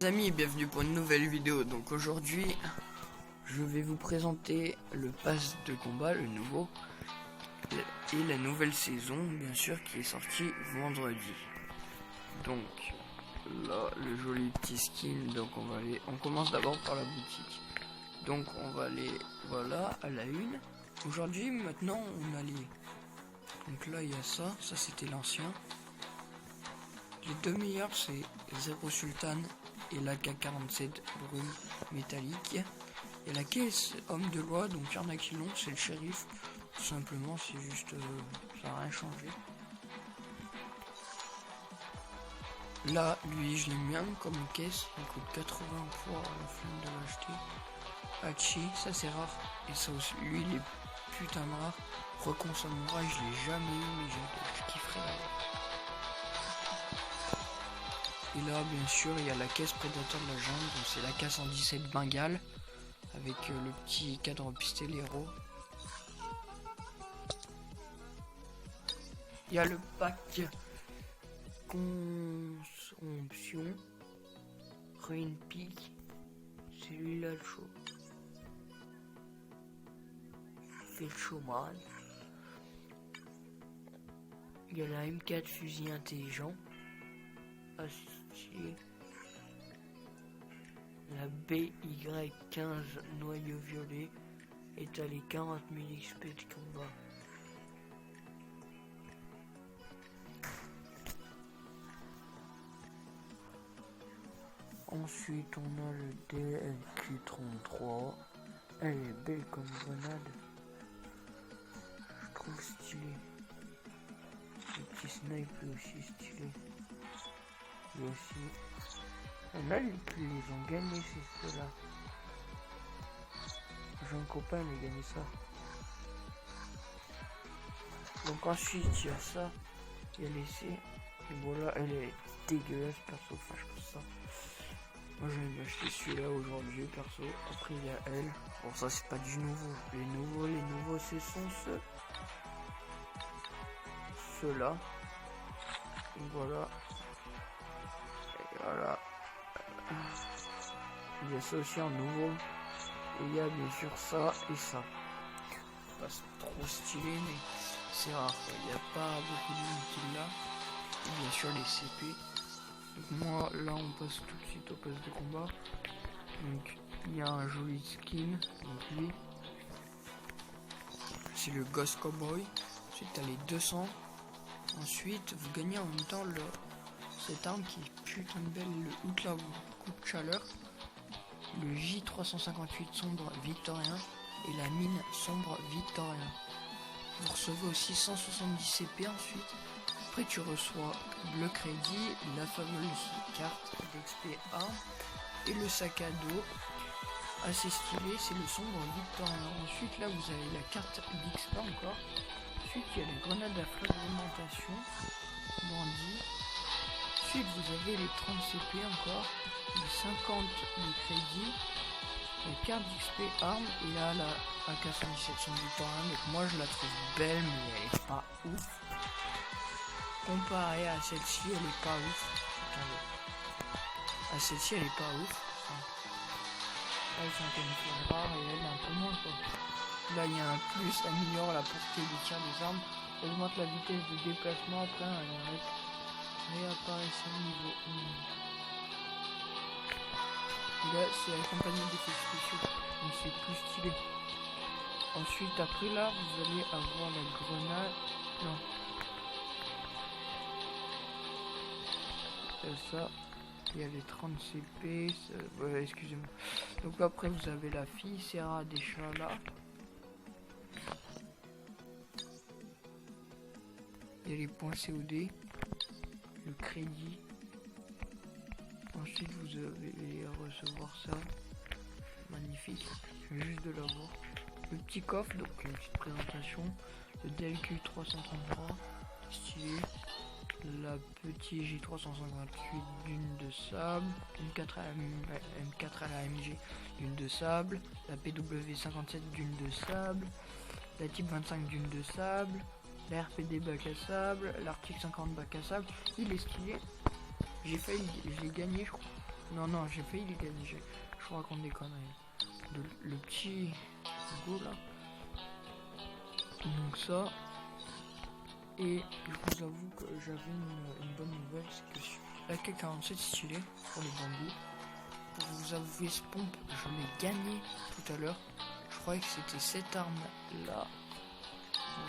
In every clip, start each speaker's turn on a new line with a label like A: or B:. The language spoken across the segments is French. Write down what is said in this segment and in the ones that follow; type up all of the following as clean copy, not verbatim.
A: Les amis, bienvenue pour une nouvelle vidéo. Donc aujourd'hui, je vais vous présenter le pass de combat, le nouveau, et la nouvelle saison, bien sûr, qui est sortie vendredi. Donc là, le joli petit skin. Donc on commence d'abord par la boutique. Donc on va aller, voilà, à la une. Aujourd'hui, maintenant, on a les. Donc là, il y a ça c'était l'ancien. Les deux meilleurs, c'est Zero Sultan et l'AK-47 brune métallique. Et la caisse homme de loi, donc il y en a qui l'ont, c'est le shérif. Tout simplement, c'est juste, ça n'a rien changé. Là, lui, je l'aime bien comme caisse, il coûte 80 points à la fin de l'acheter. Hachi, ça c'est rare. Et ça aussi, lui, il est putain de rare. Recon Samouraï, je l'ai jamais eu, mais je kifferais l'avoir. Et là, bien sûr, il y a la caisse prédateur de la jungle, donc c'est la K117 Bengale, avec le petit cadre pistolero. Il y a le pack Consomption, Rain Peak, celui-là le chaud. Fait le showman. Il y a la M4 fusil intelligent. Assistier. La BY15 noyau violet est à les 40 000 XP de combat. Ensuite on a le DLQ-33. Elle est belle comme grenade. Je trouve stylé. Le petit snipe est aussi stylé. Et aussi, on a qui les ont gagnés, c'est ceux-là. J'ai un copain, il a gagné ça. Donc ensuite, il y a ça. Il y a laissé. Et voilà, elle est dégueulasse, perso. Enfin, je pense ça. Moi, je vais acheter celui-là aujourd'hui, perso. Après, il y a elle. Bon, ça, c'est pas du nouveau. Les nouveaux, ce sont ceux-là. Voilà. Voilà. Il y a ça aussi en nouveau. Et il y a bien sûr ça et ça. C'est trop stylé, mais c'est rare. Il n'y a pas beaucoup d'inutiles là. Et bien sûr les CP. Donc moi là on passe tout de suite au poste de combat. Donc il y a un joli skin. Donc lui c'est le Ghost Cowboy. Ensuite t'as les 200. Ensuite vous gagnez en même temps cette arme qui est putain de belle, le Outlaw coup de chaleur, le J358 sombre victorien et la mine sombre victorien. Vous recevez aussi 170 CP ensuite. Après tu reçois le crédit, la fameuse carte d'XP arme et le sac à dos assez stylé, c'est le sombre victorien. Ensuite là vous avez la carte d'XP encore. Ensuite il y a les grenades à fragmentation bandit. Ensuite vous avez les 30 CP encore, les 50 de crédit, la carte d'XP arme et là la AK-117 son victorien. Donc moi je la trouve belle mais elle est pas ouf. Comparée à celle-ci elle est pas ouf. Attendez. À celle-ci elle est pas ouf. Elle c'est un camouflage rare et elle un peu moins quoi. Là il y a un plus, améliore la portée de tir des armes, augmente la vitesse de déplacement après un réapparition niveau 1. Là c'est accompagné d'effets spéciaux, donc c'est plus stylé. Ensuite après là vous allez avoir la grenade. Non. Ça. Il y a les 30 CP. Ouais, excusez-moi. Donc après vous avez la fille Serra des chats là. Il y a les points COD. Le crédit. Ensuite vous allez recevoir ça. Magnifique. Je viens juste de l'avoir. Le petit coffre, donc une petite présentation. Le DLQ 333. Stylé. La petite J358 dune de sable. M4 à la MG dune de sable. La PW57 dune de sable. La Type 25 dune de sable. La RPD bac à sable. L'Arctique 50 bac à sable. Il est stylé. Je l'ai gagné je crois. Non, j'ai failli les gagner. Je raconte des conneries. Le petit go là. Donc ça. Et je vous avoue que j'avais une bonne nouvelle, c'est que la K47 stylée pour les bambous. Pour vous avouer ce pompe, je l'ai gagné tout à l'heure. Je croyais que c'était cette arme là.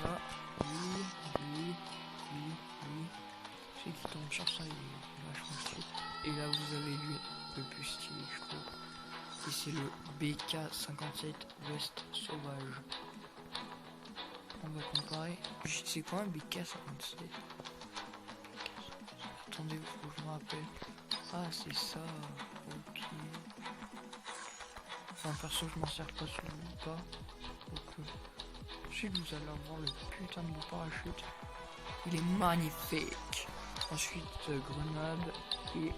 A: Là, lui. Celui qui tombe sur ça, il est vachement stylé. Et là, vous avez lui, le plus stylé, je trouve. Et c'est le BK57 Veste Sauvage. On va comparer. C'est quoi un BK57? Attendez, faut que je me rappelle. Ah, c'est ça. Ok. Enfin, perso, je m'en sers pas sur le pas. Donc, ensuite, vous allez avoir le putain de parachute. Il est magnifique. Ensuite, grenade et les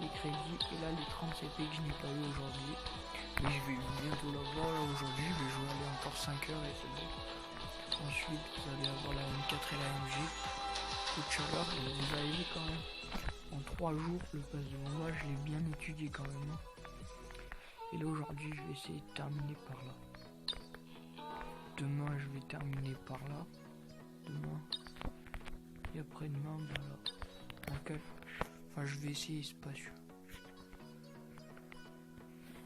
A: crédits. Et là, les 30 CP que je n'ai pas eu aujourd'hui. Mais je vais bientôt l'avoir. Là, aujourd'hui, je vais aller encore 5 heures et c'est bon. Ensuite, vous allez avoir la M4 et la MG. Coup de chaleur, vous avez vu quand même. En 3 jours, le pass de combat, je l'ai bien étudié quand même. Et là, aujourd'hui, je vais essayer de terminer par là. Demain, je vais terminer par là. Demain. Et après-demain, voilà. Enfin, je vais essayer spacieux.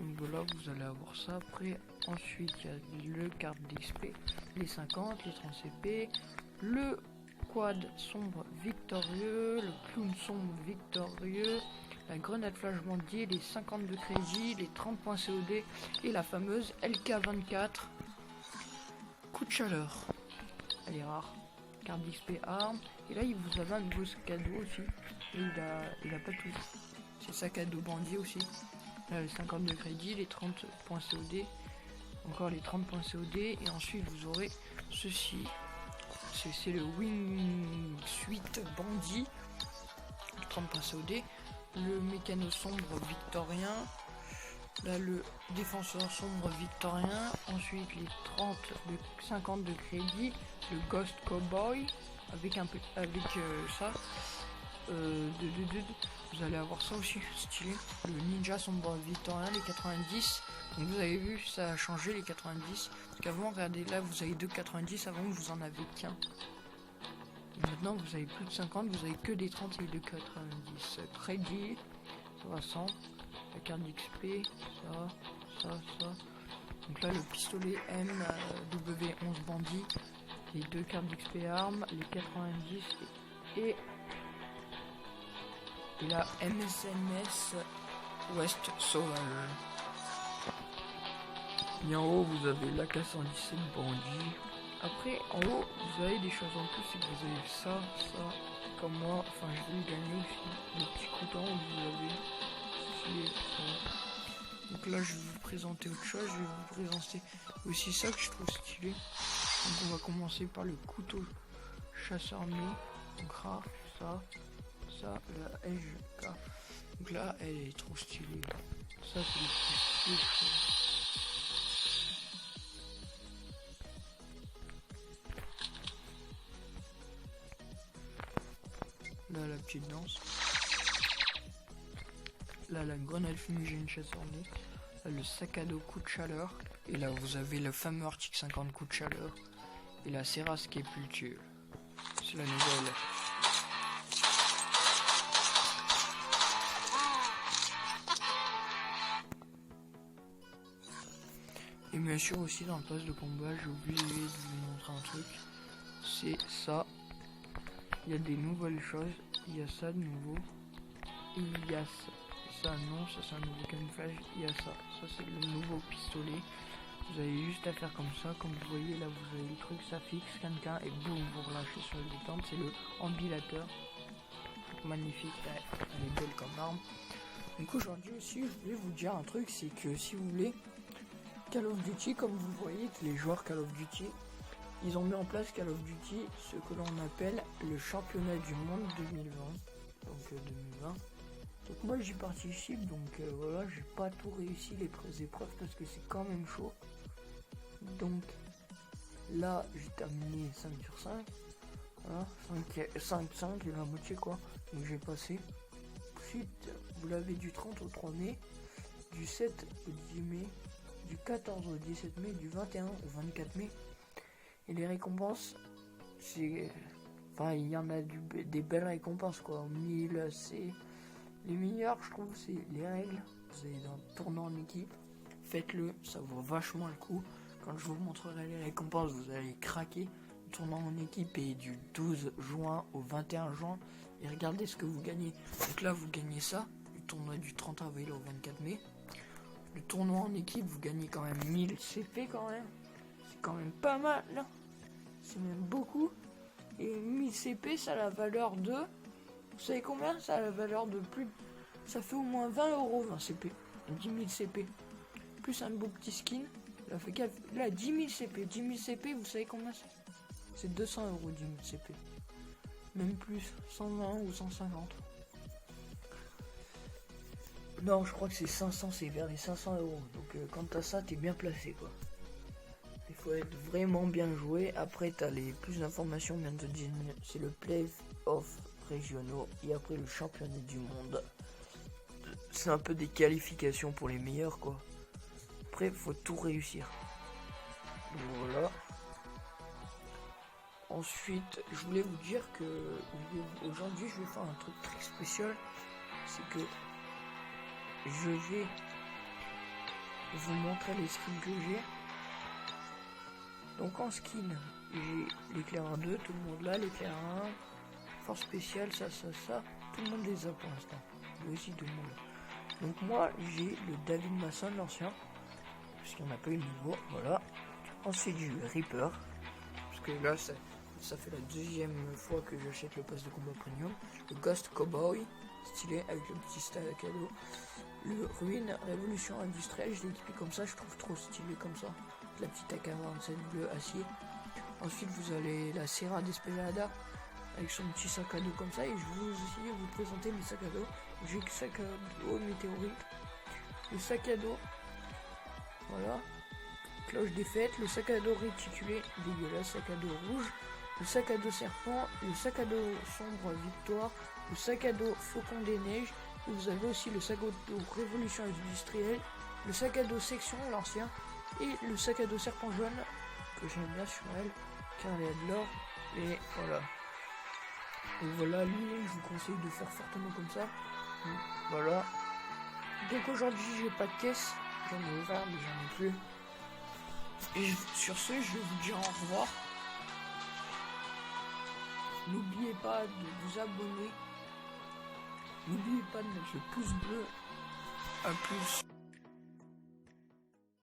A: Donc voilà, vous allez avoir ça. Après, ensuite, il y a le carte d'XP, les 50, les 30 CP, le quad sombre victorieux, le clown sombre victorieux, la grenade flash bandit, les 52 crédits, les 30 points COD et la fameuse LK24 coup de chaleur. Elle est rare. Carte d'XP arme. Et là, il vous avez un nouveau cadeau aussi. Et il a pas tout. C'est sac à dos bandit aussi. Là, les 52 crédits, les 30 points COD. Encore les 30 points COD. Et ensuite, vous aurez ceci. C'est le Wing Suite Bandit. 30 points COD. Le mécano sombre victorien. Là, le défenseur sombre victorien. Ensuite, les 50 de crédit. Le Ghost Cowboy. Avec ça. Vous allez avoir ça aussi, stylé. Le Ninja sombre victorien, les 90. Donc vous avez vu, ça a changé les 90. Parce qu'avant, regardez là, vous avez 2,90. Avant, vous en avez qu'un. Maintenant, vous avez plus de 50. Vous avez que des 30 et des 90. Crédit, 300. La carte d'XP, ça. Donc là, le pistolet MW11 bandit. Les 2 cartes d'XP armes, les 90 et la MSMS West Sauvage. Et en haut, vous avez la K117 bandit. Après, en haut, vous avez des choses en plus, c'est que vous avez ça, comme moi, enfin je vais gagner aussi, le petit couteau où vous avez donc là, je vais vous présenter autre chose, je vais vous présenter aussi ça que je trouve stylé. Donc on va commencer par le couteau chasse-armée, donc rare, ça, la SGK. Donc là, elle est trop stylée. Ça, c'est le plus stylé. Là, la petite danse. Là, la grenade fumigène chasse-armée. Là, le sac à dos coup de chaleur. Et là, vous avez le fameux Arctic 50 coup de chaleur. Et la Serras qui est plus c'est la nouvelle. Et bien sûr aussi dans le pass de combat, j'ai oublié de vous montrer un truc. C'est ça. Il y a des nouvelles choses. Il y a ça de nouveau. Et il y a ça non, ça c'est un nouveau camouflage. Il y a ça. Ça c'est le nouveau pistolet. Vous avez juste à faire comme ça. Comme vous voyez là, vous avez le truc, ça fixe quelqu'un et boum, vous relâchez sur le détente. C'est le ambilateur. Magnifique. Elle est belle comme arme. Donc aujourd'hui aussi, je voulais vous dire un truc, c'est que si vous voulez Call of Duty, comme vous voyez, que les joueurs Call of Duty, ils ont mis en place Call of Duty, ce que l'on appelle le championnat du monde 2020. Donc 2020. Donc moi j'y participe, donc voilà, j'ai pas tout réussi les épreuves parce que c'est quand même chaud. Donc là j'ai terminé 5 sur 5. Voilà, 5 et la moitié quoi. Donc j'ai passé. Ensuite, vous l'avez du 30 au 3 mai, du 7 au 10 mai, du 14 au 17 mai, du 21 au 24 mai. Et les récompenses, c'est... Enfin, il y en a des belles récompenses, quoi. 1000, c'est... Les meilleurs, je trouve, c'est les règles. Vous allez dans le tournoi en équipe. Faites-le, ça vaut vachement le coup. Quand je vous montrerai les récompenses, vous allez craquer. Le tournoi en équipe est du 12 juin au 21 juin. Et regardez ce que vous gagnez. Donc là, vous gagnez ça. Le tournoi du 30 avril au 24 mai. Le tournoi en équipe, vous gagnez quand même 1000 CP quand même. C'est quand même pas mal, là. C'est même beaucoup. Et 1000 CP, ça a la valeur de... Vous savez combien? Ça a la valeur de plus... Ça fait au moins 20 euros 20 CP. 10 000 CP. Plus un beau petit skin. Là, 10 000 CP. 10 000 CP, vous savez combien c'est? C'est 200 euros 10 000 CP. Même plus. 120 ou 150. Non, je crois que c'est 500, c'est vers les 500 euros. Donc quand t'as ça, t'es bien placé, quoi. Il faut être vraiment bien joué. Après, t'as les plus d'informations, bien de dire, c'est le play-off régionaux et après le championnat du monde. C'est un peu des qualifications pour les meilleurs, quoi. Après, faut tout réussir. Donc voilà. Ensuite, je voulais vous dire que aujourd'hui, je vais faire un truc très spécial. C'est que je vais vous montrer les skins que j'ai. Donc en skin, j'ai l'éclair 2, tout le monde là, l'éclair 1, force spéciale, ça, tout le monde les a pour l'instant. Lui aussi tout le monde. Donc moi j'ai le David Masson, l'ancien, parce qu'il n'y en a pas eu de nouveau, voilà. Ensuite j'ai eu Reaper, parce que là ça fait la deuxième fois que j'achète le pass de combat premium. Le Ghost Cowboy, stylé avec le petit style à cadeau. Le Ruine Révolution Industrielle, je l'ai équipé comme ça, je trouve trop stylé comme ça. La petite AK-47 bleu acier. Ensuite vous avez la Serra Despelada avec son petit sac à dos comme ça. Et je vais aussi vous présenter mes sacs à dos. J'ai le sac à dos météorite, le sac à dos, voilà, cloche des fêtes, le sac à dos réticulé, dégueulasse, sac à dos rouge, le sac à dos serpent, le sac à dos sombre victoire, le sac à dos faucon des neiges. Et vous avez aussi le sac à dos révolution industrielle, le sac à dos section l'ancien et le sac à dos serpent jaune que j'aime bien sur elle car elle a de l'or. Et voilà. Donc voilà, lui je vous conseille de faire fortement comme ça. Voilà. Donc aujourd'hui j'ai pas de caisse, j'en ai ouvert mais j'en ai plus. Et sur ce je vais vous dire au revoir. N'oubliez pas de vous abonner. N'oubliez pas de mettre le pouce bleu. A plus.